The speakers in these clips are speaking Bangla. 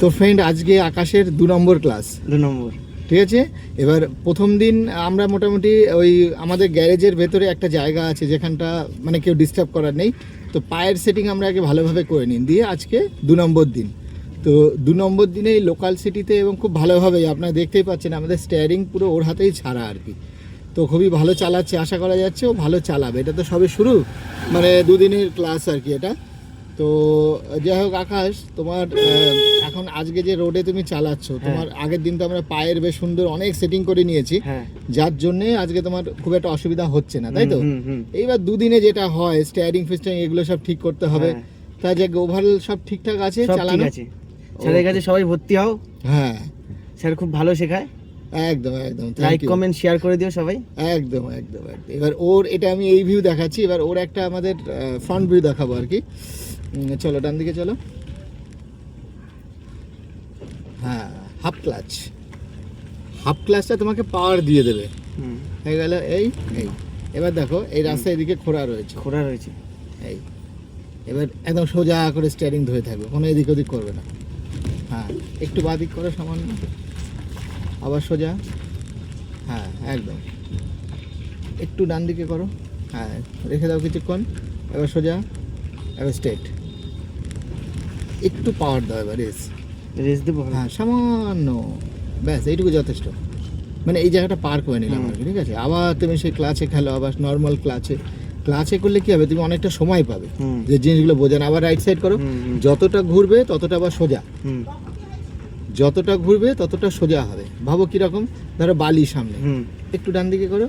তো ফ্রেন্ড, আজকে আকাশের 2 নম্বর ক্লাস। 2 নম্বর, ঠিক আছে। এবার প্রথম দিন আমরা মোটামুটি ওই আমাদের গ্যারেজের ভেতরে একটা জায়গা আছে যেখানটা মানে কেউ ডিস্টার্ব করার নেই, তো পায়ের সেটিং আমরা আগে ভালোভাবে করে নিন, দিয়ে আজকে 2 নম্বর দিন। তো 2 নম্বর দিনে এই লোকাল সিটিতে এবং খুব ভালোভাবেই আপনারা দেখতেই পাচ্ছেন আমাদের স্টিয়ারিং পুরো ওর হাতেই ছাড়া আর কি। তো খুবই ভালো চালাচ্ছে, আশা করা যাচ্ছে ও ভালো চালাবে। এটা তো সবে শুরু, মানে 2 দিনের ক্লাস আর কি এটা। তো যাই হোক আকাশ, তোমার এখন আজকে যে রোডে তুমি চালাচ্ছ, তোমার আগের দিন তো আমরা পায়ের বেশ সুন্দর অনেক সেটিং করে নিয়েছি, যার জন্যে আজকে তোমার খুব একটা অসুবিধা হচ্ছে না, তাই তো? এইবার 2 দিনে যেটা হয়, স্টিয়ারিং ফিস্টারিং এগুলো সব ঠিক করতে হবে। তাই যাক, ওভারঅল সব ঠিকঠাক আছে, চালানো আছে। স্যারের কাছে সবাই ভর্তি হও। হ্যাঁ, স্যার খুব ভালো শেখায়। একদম একদম, লাইক কমেন্ট শেয়ার করে দিও সবাই। একদম একদম একদম। এবার ওর এটা আমি এই ভিউ দেখাচ্ছি, এবার ওর একটা আমাদের ফ্রন্ট ভিউ দেখাবো আর কি। চলো ডান দিকে চলো। হ্যাঁ, হাফ ক্লাচটা তোমাকে পাওয়ার দিয়ে দেবে। হয়ে গেল এই এই। এবার দেখো এই রাস্তা এদিকে খোঁড়া রয়েছে এই। এবার একদম সোজা করে স্টিয়ারিং ধরে থাকবে, কোনো এদিক ওদিক করবে না। হ্যাঁ, একটু বাদিক করো সামান্য, আবার সোজা। হ্যাঁ একদম, একটু ডান দিকে করো। হ্যাঁ, রেখে দাও কিছুক্ষণ, এবার সোজা, এবার স্ট্রেট। একটু পাওয়ার দাও, এবার রেস দেবো। হ্যাঁ সামান্য, ব্যাস এইটুকু যথেষ্ট। মানে এই জায়গাটা পার করে নিলাম আর কি, ঠিক আছে। আবার তুমি সেই ক্লাচে খেলো, আবার নর্মাল ক্লাচে করলে কি হবে, তুমি অনেকটা সময় পাবে যে জিনিসগুলো বোঝানো। আবার রাইট সাইড করো, যতটা ঘুরবে ততটা আবার সোজা, যতটা ঘুরবে ততটা সোজা হবে। ভাবো কীরকম, ধরো বালি সামনে, একটু ডান দিকে করো,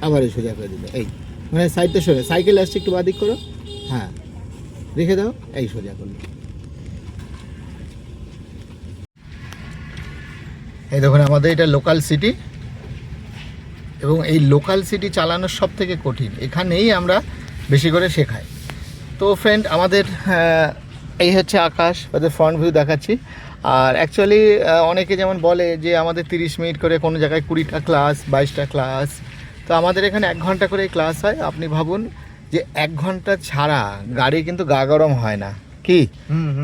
আবার এই সোজা করে দিলে এই, মানে সাইডটা সরে। সাইকেল আসছে, একটু বাদিক করো। হ্যাঁ, রেখে দাও, এই সোজা করলে। এই দেখুন আমাদের এটা লোকাল সিটি, এবং এই লোকাল সিটি চালানোর সব থেকে কঠিন, এখানেই আমরা বেশি করে শেখাই। তো ফ্রেন্ড, আমাদের এই হচ্ছে আকাশ, ওদের ফ্রন্ট ভিউ দেখাচ্ছি। আর অ্যাকচুয়ালি অনেকে যেমন বলে যে আমাদের 30 মিনিট করে, কোনো জায়গায় 20টা ক্লাস, 22টা ক্লাস। তো আমাদের এখানে 1 ঘন্টা করে ক্লাস হয়। আপনি ভাবুন যে 1 ঘন্টা ছাড়া গাড়ি কিন্তু গা গরম হয় না কি,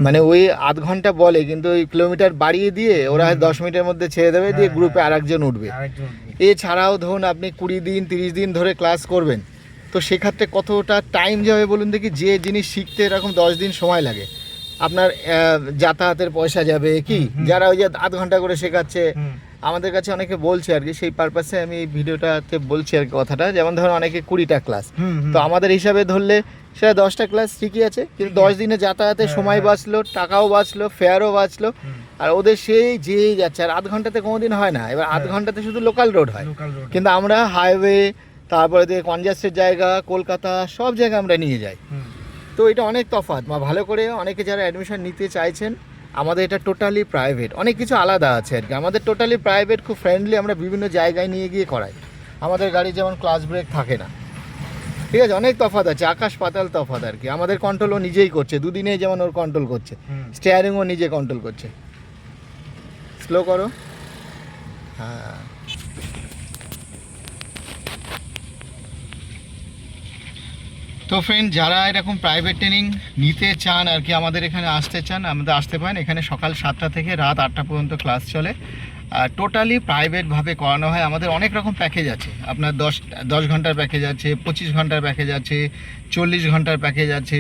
মানে ওই আধ ঘন্টা বলে, কিন্তু ওই কিলোমিটার বাড়িয়ে দিয়ে ওরা 10 মিনিটের মধ্যে ছেড়ে দেবে, দিয়ে গ্রুপে আরেকজন উঠবে। এছাড়াও ধরুন আপনি 20 দিন 30 দিন ধরে ক্লাস করবেন, তো সেক্ষেত্রে কতটা টাইম যাবে বলুন দেখি। যে জিনিস শিখতে এরকম 10 দিন সময় লাগে, আপনার যাতায়াতের পয়সা যাবে কি, যারা ওই যে আধ ঘন্টা করে শেখাচ্ছে। আমাদের কাছে অনেকে বলছে আর কি, সেই পারপাসে আমি এই ভিডিওটাতে বলছি আর কি কথাটা। যেমন ধরুন অনেকে 20টা ক্লাস, তো আমাদের হিসাবে ধরলে সেটা 10টা ক্লাস ঠিকই আছে, কিন্তু 10 দিনে যাতায়াতের সময় বাঁচলো, টাকাও বাঁচলো, ফেয়ারও বাঁচলো। আর ওদের সেই যেই যাচ্ছে, আর আধ ঘন্টাতে কোনোদিন হয় না। এবার আধ ঘন্টাতে শুধু লোকাল রোড হয়, কিন্তু আমরা হাইওয়ে, তারপরে দিয়ে কনজাস্টেড জায়গা, কলকাতা, সব জায়গায় আমরা নিয়ে যাই। তো এটা অনেক তফাৎ। ভালো করে অনেকে যারা অ্যাডমিশন নিতে চাইছেন, আমাদের এটা টোটালি প্রাইভেট, অনেক কিছু আলাদা আছে আর কি। আমাদের টোটালি প্রাইভেট, খুব ফ্রেন্ডলি, আমরা বিভিন্ন জায়গায় নিয়ে গিয়ে করাই। আমাদের গাড়ি যেমন ক্লাস ব্রেক থাকে না, ঠিক আছে, অনেক তফাৎ আছে, আকাশ পাতাল তফাৎ আর কি। আমাদের কন্ট্রোলও নিজেই করছে, 2 দিনে যেমন ওর কন্ট্রোল করছে, স্টিয়ারিংও নিজে কন্ট্রোল করছে। স্লো করো। হ্যাঁ, তো ফ্রেন্ড, যারা এরকম প্রাইভেট ট্রেনিং নিতে চান আর কি, আমাদের এখানে আসতে চান, আমাদের আসতে পারেন। এখানে সকাল 7টা থেকে রাত 8টা পর্যন্ত ক্লাস চলে। টোটালি প্রাইভেটভাবে করানো হয়। আমাদের অনেক রকম প্যাকেজ আছে, আপনার 10 ঘন্টার প্যাকেজ আছে, 25 ঘন্টার প্যাকেজ আছে, 40 ঘন্টার প্যাকেজ আছে,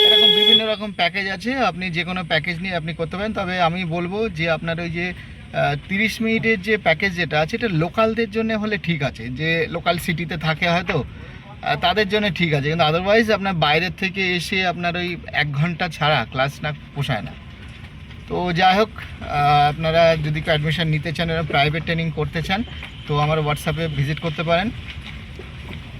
এরকম বিভিন্ন রকম প্যাকেজ আছে। আপনি যে কোনো প্যাকেজ নিয়ে আপনি করতে পারেন। তবে আমি বলবো যে আপনার ওই যে 30 মিনিটের যে প্যাকেজ যেটা আছে, এটা লোকালদের জন্য হলে ঠিক আছে, যে লোকাল সিটিতে থাকে হয়তো তাদের জন্য ঠিক আছে, কিন্তু আদারওয়াইজ আপনার বাইরের থেকে এসে আপনার ওই 1 ঘন্টা ছাড়া ক্লাস না পোষায় না। তো যাই হোক, আপনারা যদি অ্যাডমিশন নিতে চান, প্রাইভেট ট্রেনিং করতে চান, তো আমার হোয়াটসঅ্যাপে ভিজিট করতে পারেন।